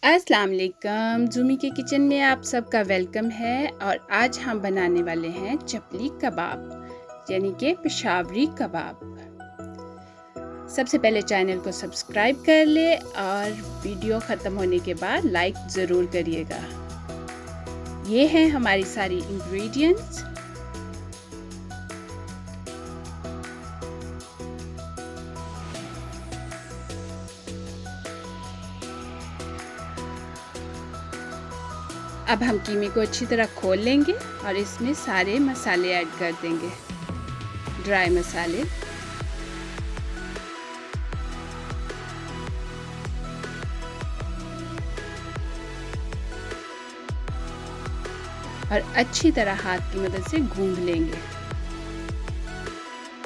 अस्सलाम वालेकुम। ज़ूमी के किचन में आप सबका वेलकम है। और आज हम बनाने वाले हैं चपली कबाब यानी कि पेशावरी कबाब। सबसे पहले चैनल को सब्सक्राइब कर ले और वीडियो ख़त्म होने के बाद लाइक ज़रूर करिएगा। ये हैं हमारी सारी इंग्रेडिएंट्स। अब हम कीमे को अच्छी तरह खोल लेंगे और इसमें सारे मसाले ऐड कर देंगे, ड्राई मसाले। और अच्छी तरह हाथ की मदद से गूंद लेंगे।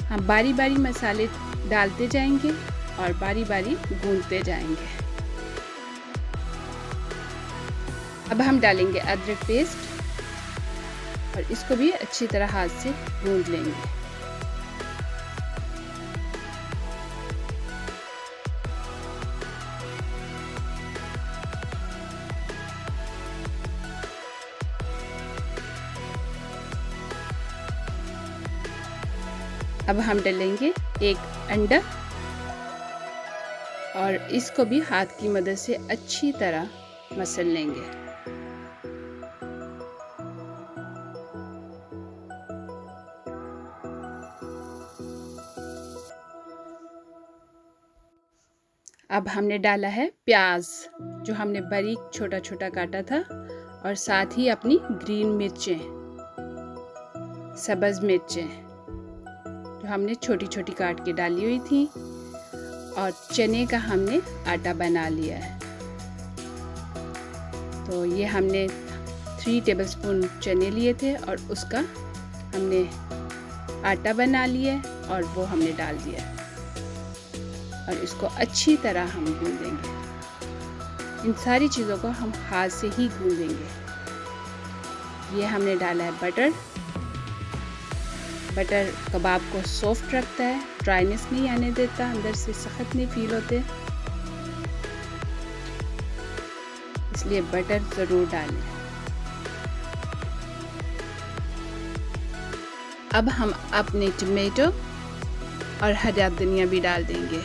हम बारी बारी मसाले डालते जाएंगे और बारी बारी गूंदते जाएंगे। अब हम डालेंगे अदरक पेस्ट और इसको भी अच्छी तरह हाथ से गूंद लेंगे। अब हम डालेंगे एक अंडा और इसको भी हाथ की मदद से अच्छी तरह मसल लेंगे। अब हमने डाला है प्याज, जो हमने बारीक छोटा छोटा काटा था, और साथ ही अपनी ग्रीन मिर्चें, सब्ज़ मिर्चें जो हमने छोटी छोटी काट के डाली हुई थी। और चने का हमने आटा बना लिया है। तो ये हमने 3 टेबलस्पून चने लिए थे और उसका हमने आटा बना लिया और वो हमने डाल दिया और इसको अच्छी तरह हम गूंदेंगे। इन सारी चीज़ों को हम हाथ से ही गूंदेंगे। ये हमने डाला है बटर। बटर कबाब को सॉफ्ट रखता है, ड्राइनेस नहीं आने देता, अंदर से सख्त नहीं फील होते, इसलिए बटर ज़रूर डालें। अब हम अपने टमाटो और हरा धनिया भी डाल देंगे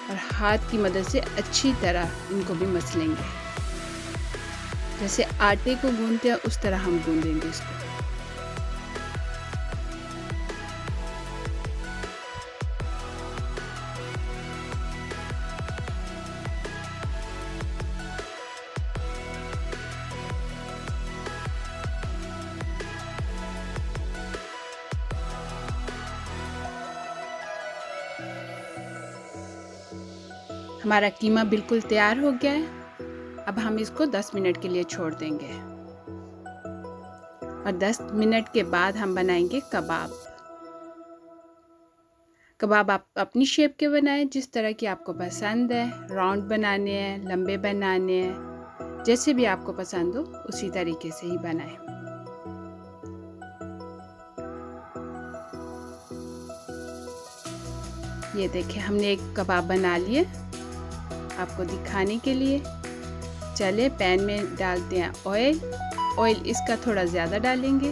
और हाथ की मदद से अच्छी तरह इनको भी मसलेंगे। जैसे आटे को गूंदते हैं उस तरह हम गूंदेंगे इसको। हमारा कीमा बिल्कुल तैयार हो गया है। अब हम इसको 10 मिनट के लिए छोड़ देंगे और 10 मिनट के बाद हम बनाएंगे कबाब। कबाब आप अपनी शेप के बनाएं, जिस तरह की आपको पसंद है। राउंड बनाने हैं, लंबे बनाने हैं, जैसे भी आपको पसंद हो उसी तरीके से ही बनाएं। ये देखिए हमने एक कबाब बना लिए आपको दिखाने के लिए। चले पैन में डालते हैं ऑयल। ऑयल इसका थोड़ा ज़्यादा डालेंगे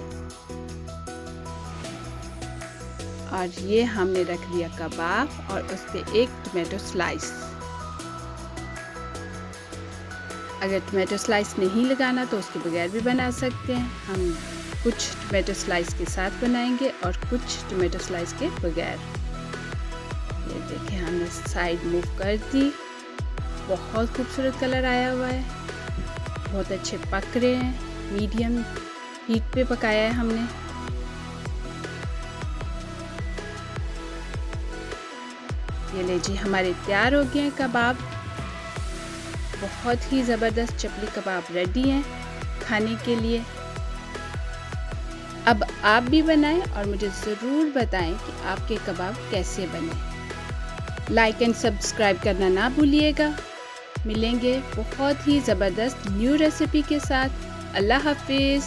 और ये हमने रख दिया कबाब और उस पर एक टमाटो स्लाइस। अगर टमाटो स्लाइस नहीं लगाना तो उसके बगैर भी बना सकते हैं। हम कुछ टमाटो स्लाइस के साथ बनाएंगे और कुछ टमाटो स्लाइस के बगैर। ये देखिए हमने साइड मूव कर दी। बहुत खूबसूरत कलर आया हुआ है, बहुत अच्छे पक रहे हैं। मीडियम हीट पे पकाया है हमने। ये लीजिए हमारे तैयार हो गए हैं कबाब। बहुत ही ज़बरदस्त चपली कबाब रेडी हैं खाने के लिए। अब आप भी बनाएं और मुझे ज़रूर बताएं कि आपके कबाब कैसे बने। लाइक एंड सब्सक्राइब करना ना भूलिएगा। मिलेंगे बहुत ही ज़बरदस्त न्यू रेसिपी के साथ। अल्लाह हाफिज़।